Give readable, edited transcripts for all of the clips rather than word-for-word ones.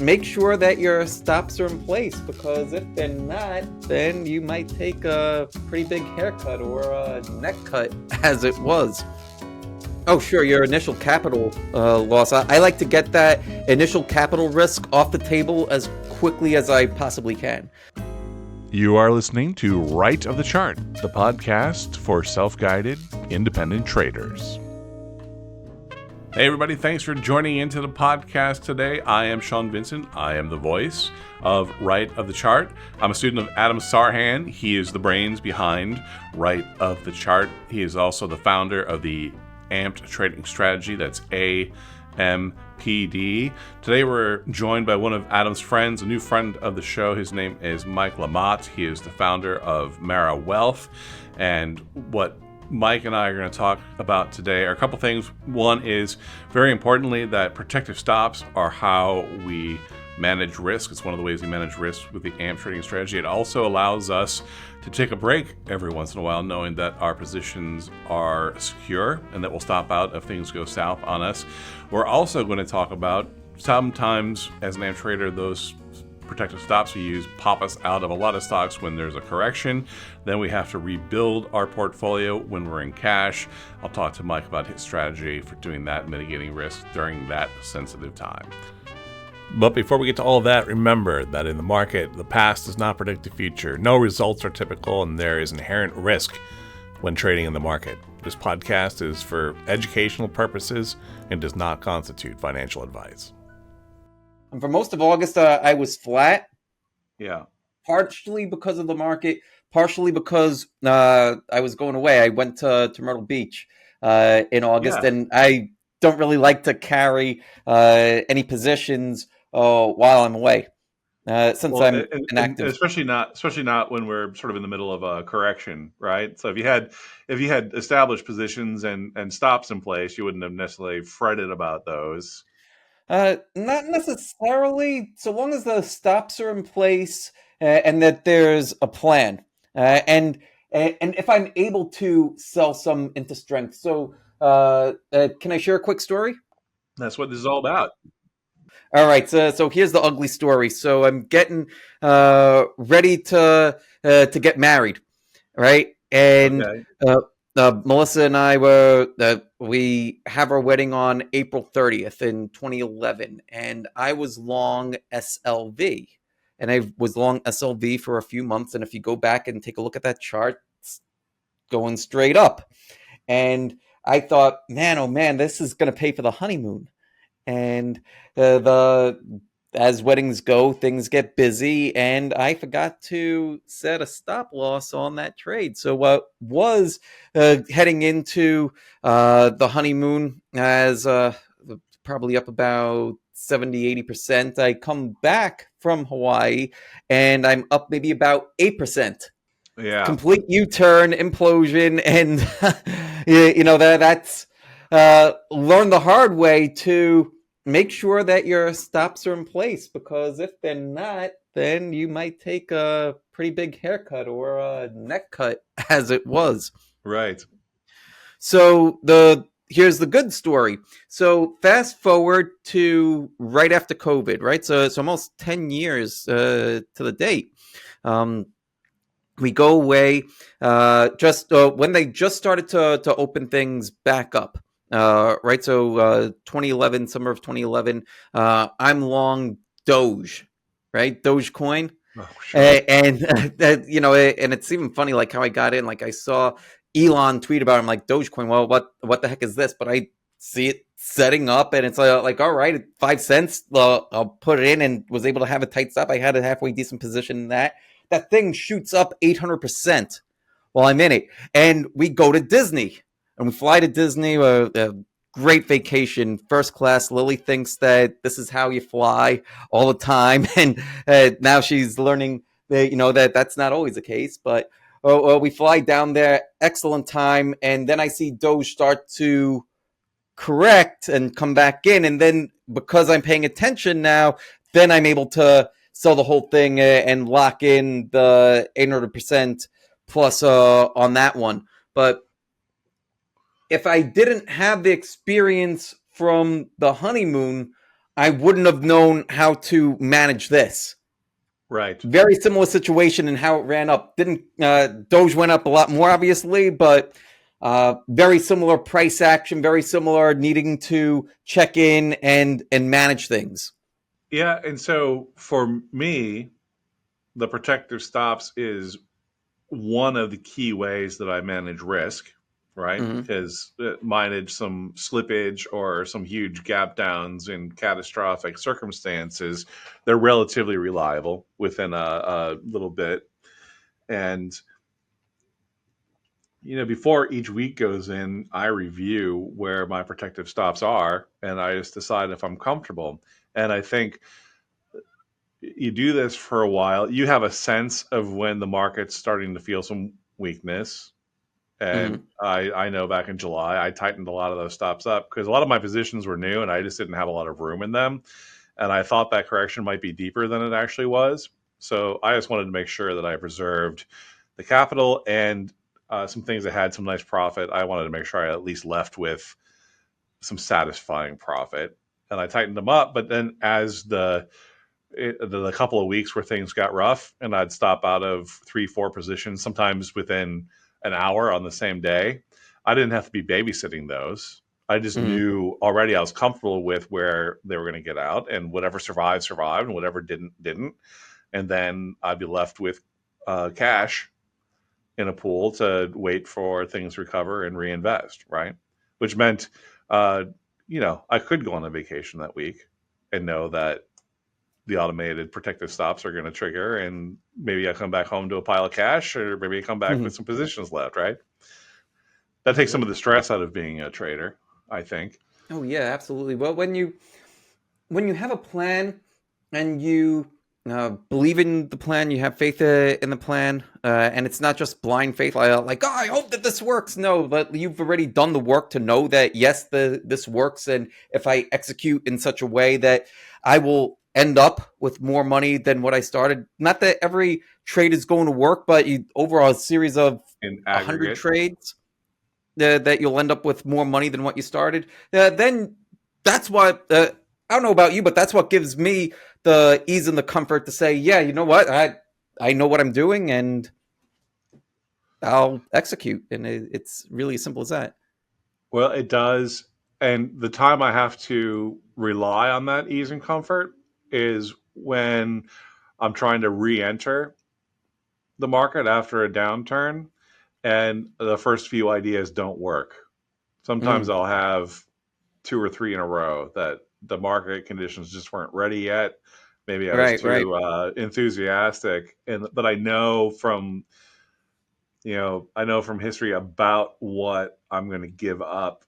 make sure that your stops are in place, because if they're not, then you might take a pretty big haircut or a neck cut, as it was. Oh, sure, your initial capital loss. I like to get that initial capital risk off the table as quickly as I possibly can. You are listening to Right of the Chart, the podcast for self-guided, independent traders. Hey everybody, thanks for joining into the podcast today. I am Sean Vincent. I am the voice of Right of the Chart. I'm a student of Adam Sarhan. He is the brains behind Right of the Chart. He is also the founder of the A.M.P.D trading strategy. That's A.M.P.D. Today we're joined by one of Adam's friends, a new friend of the show. His name is Mike Lamothe. He is the founder of Mara Wealth. And what Mike and I are going to talk about today are a couple things. One is, very importantly, that protective stops are how we manage risk. It's one of the ways we manage risk with the A.M.P trading strategy. It also allows us to take a break every once in a while, knowing that our positions are secure and that we'll stop out if things go south on us. We're also going to talk about sometimes as an A.M.P trader, those protective stops we use pop us out of a lot of stocks when there's a correction. Then we have to rebuild our portfolio when we're in cash. I'll talk to Mike about his strategy for doing that, mitigating risk during that sensitive time. But before we get to all of that, remember that in the market, the past does not predict the future. No results are typical, and there is inherent risk when trading in the market. This podcast is for educational purposes and does not constitute financial advice. And for most of August, I was flat. Yeah. Partially because of the market, partially because I was going away. I went to Myrtle Beach in August, and I don't really like to carry any positions while I'm away. Since I'm inactive, especially not when we're sort of in the middle of a correction, right? So if you had established positions and stops in place, you wouldn't have necessarily fretted about those. Not necessarily, so long as the stops are in place and that there's a plan, and if I'm able to sell some into strength. So, can I share a quick story? That's what this is all about. All right, so here's the ugly story. So I'm getting ready to get married, right? And Melissa and I we have our wedding on April 30th in 2011, and I was long SLV, and I was long SLV for a few months. And if you go back and take a look at that chart, it's going straight up. And I thought, man, oh man, this is going to pay for the honeymoon. And as weddings go, things get busy, and I forgot to set a stop loss on that trade. So what was heading into the honeymoon as probably up about 70-80%. I come back from Hawaii, and I'm up maybe about 8%. Yeah, complete U-turn, implosion, and that's learn the hard way to make sure that your stops are in place, because if they're not, then you might take a pretty big haircut or a neck cut, as it was. Right. So here's the good story. So fast forward to right after COVID, right? So it's almost 10 years to the date. We go away just when they just started to open things back up. Right, so 2011, summer of 2011, I'm long Doge, right? Dogecoin. Oh, sure. And and it's even funny, like how I got in. Like I saw Elon tweet about it. I'm like, Dogecoin, well, what the heck is this? But I see it setting up, and it's like all right, 5 cents, I'll put it in, and was able to have a tight stop. I had a halfway decent position in that. That thing shoots up 800% while I'm in it. And we go to Disney. And we fly to Disney, a great vacation, first class. Lily thinks that this is how you fly all the time. And now she's learning that that's not always the case. But we fly down there, excellent time. And then I see Doge start to correct and come back in. And then because I'm paying attention now, then I'm able to sell the whole thing and lock in the 800% plus on that one. But if I didn't have the experience from the honeymoon, I wouldn't have known how to manage this. Right. Very similar situation in how it ran up. Didn't Doge went up a lot more, obviously, but very similar price action, very similar needing to check in and manage things. Yeah, and so for me, the protective stops is one of the key ways that I manage risk, right? Mm-hmm. Because manage some slippage or some huge gap downs in catastrophic circumstances, they're relatively reliable within a little bit. And before each week goes in, I review where my protective stops are, and I just decide if I'm comfortable. And I think you do this for a while, you have a sense of when the market's starting to feel some weakness. And Mm-hmm. I know back in July, I tightened a lot of those stops up because a lot of my positions were new and I just didn't have a lot of room in them. And I thought that correction might be deeper than it actually was. So I just wanted to make sure that I preserved the capital and some things that had some nice profit. I wanted to make sure I at least left with some satisfying profit. And I tightened them up. But then as the couple of weeks where things got rough and I'd stop out of 3, 4 positions, sometimes within an hour on the same day. I didn't have to be babysitting those. I just Mm-hmm. knew already I was comfortable with where they were going to get out, and whatever survived, survived, and whatever didn't. And then I'd be left with cash in a pool to wait for things to recover and reinvest, right? Which meant, uh, I could go on a vacation that week and know that the automated protective stops are going to trigger, and maybe I come back home to a pile of cash, or maybe I come back Mm-hmm. with some positions left, right? That takes some of the stress out of being a trader, I think. Oh yeah, absolutely. Well, when you have a plan and you believe in the plan, you have faith in the plan, and it's not just blind faith, like oh, I hope that this works. No, but you've already done the work to know that yes, this works, and if I execute in such a way that I will end up with more money than what I started. Not that every trade is going to work, but overall a series of In 100 aggregate. trades that you'll end up with more money than what you started. Then that's what I don't know about you, but that's what gives me the ease and the comfort to say, yeah, you know what, I know what I'm doing, and I'll execute, and it's really as simple as that. Well, it does. And the time I have to rely on that ease and comfort is when I'm trying to re enter the market after a downturn and the first few ideas don't work. Sometimes Mm, I'll have 2 or 3 in a row that the market conditions just weren't ready yet. Maybe I was right, right. too enthusiastic, and but I know from history about what I'm going to give up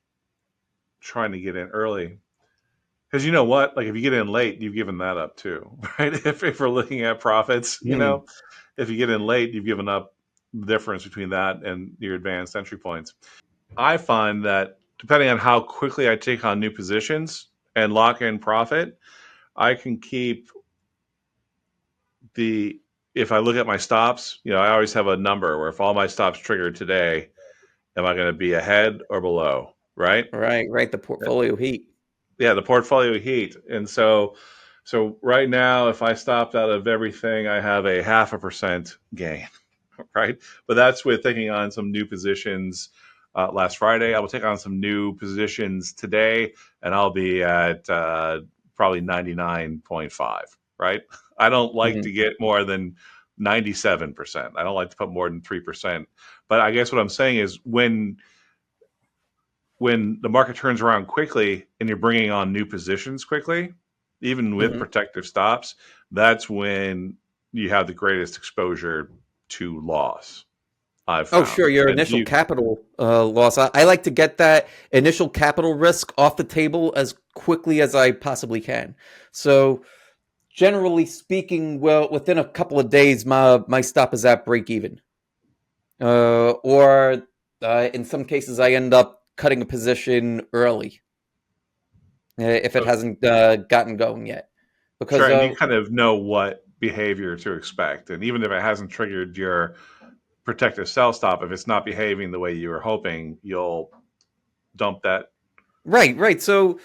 trying to get in early. Because you know what, like if you get in late, you've given that up too, right? If we're looking at profits, Mm, if you get in late, you've given up the difference between that and your advanced entry points. I find that depending on how quickly I take on new positions and lock in profit, I can keep the if I look at my stops, I always have a number where if all my stops triggered today, am I going to be ahead or below? Right? right, right. The portfolio heat. Yeah, the portfolio heat. And so right now, if I stopped out of everything, I have a 0.5% gain, right? But that's with taking on some new positions last Friday. I will take on some new positions today, and I'll be at probably 99.5, right? I don't like Mm, to get more than 97%. I don't like to put more than 3%. But I guess what I'm saying is when the market turns around quickly and you're bringing on new positions quickly, even with mm. protective stops, that's when you have the greatest exposure to loss, I've Oh, found. sure. Your And initial capital loss. I like to get that initial capital risk off the table as quickly as I possibly can. So, generally speaking, well, within a couple of days, my stop is at break even. Or in some cases, I end up cutting a position early if it so, hasn't gotten going yet. sure, Because and you kind of know what behavior to expect. And even if it hasn't triggered your protective sell stop, if it's not behaving the way you were hoping, you'll dump that Right. So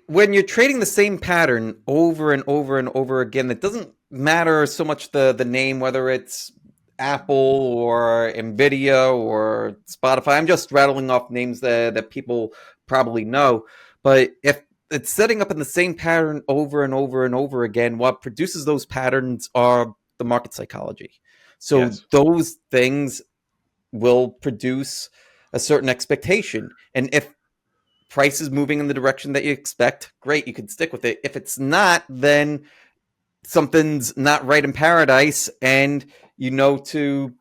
when you're trading the same pattern over and over and over again, it doesn't matter so much the name, whether it's Apple or Nvidia or Spotify. I'm just rattling off names that people probably know. But if it's setting up in the same pattern over and over and over again, what produces those patterns are the market psychology. So Yes. those things will produce a certain expectation. And if price is moving in the direction that you expect, great, you can stick with it. If it's not, then something's not right in paradise, and you know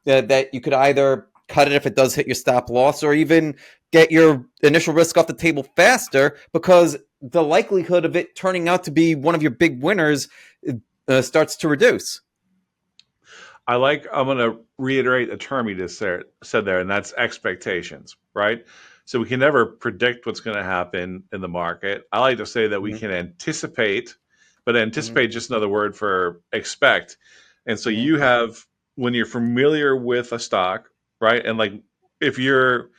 that you could either cut it if it does hit your stop loss, or even get your initial risk off the table faster, because the likelihood of it turning out to be one of your big winners starts to reduce. I'm going to reiterate a term you just said there, and that's expectations, right? So we can never predict what's going to happen in the market. I like to say that we Mm-hmm. can anticipate, but Mm-hmm. anticipate just another word for expect. And so Mm-hmm. you have, when you're familiar with a stock, right? And like if you're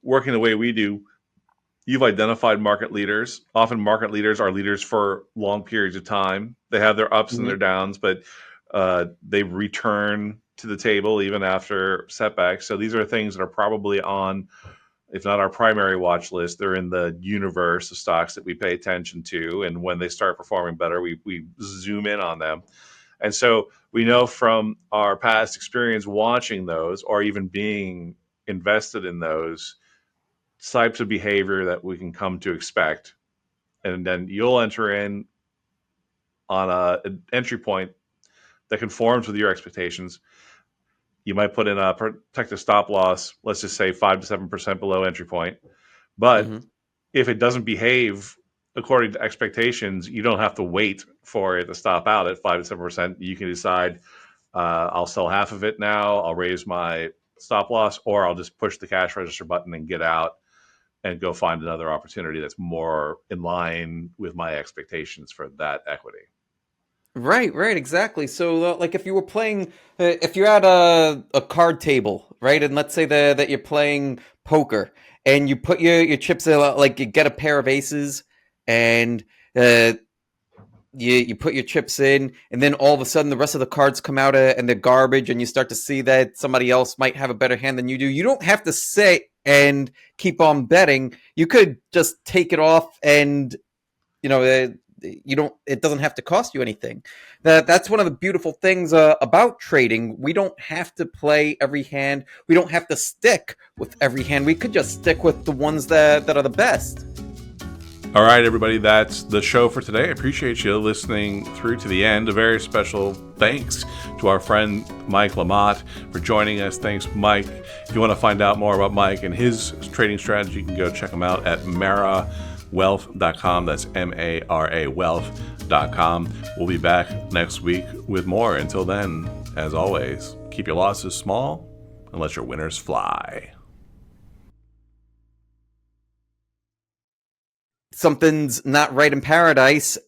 working the way we do, you've identified market leaders. Often market leaders are leaders for long periods of time. They have their ups and their Mm-hmm. downs, but they return to the table even after setbacks. So these are things that are probably on, if not our primary watch list, they're in the universe of stocks that we pay attention to. And when they start performing better, we zoom in on them. And so we know from our past experience watching those or even being invested in those types of behavior that we can come to expect. And then you'll enter in on an entry point that conforms with your expectations. You might put in a protective stop loss, let's just say 5 to 7% below entry point. But Mm-hmm. if it doesn't behave according to expectations, you don't have to wait for it to stop out at 5 to 7%. You can decide I'll sell half of it now, I'll raise my stop loss, or I'll just push the cash register button and get out and go find another opportunity that's more in line with my expectations for that equity. Right, exactly. So, like, if you were playing, if you're at a card table, right, and let's say that you're playing poker, and you put your chips in, like, you get a pair of aces, and uh, you put your chips in, and then all of a sudden the rest of the cards come out and they're garbage, and you start to see that somebody else might have a better hand than you do. You don't have to sit and keep on betting. You could just take it off, and you know you don't, it doesn't have to cost you anything. That's one of the beautiful things about trading. We don't have to play every hand. We don't have to stick with every hand. We could just stick with the ones that are the best. All right, everybody, that's the show for today. I appreciate you listening through to the end. A very special thanks to our friend Mike Lamothe for joining us. Thanks, Mike. If you want to find out more about Mike and his trading strategy, you can go check him out at marawealth.com. That's MARA wealth.com. We'll be back next week with more. Until then, as always, keep your losses small and let your winners fly. Something's not right in paradise,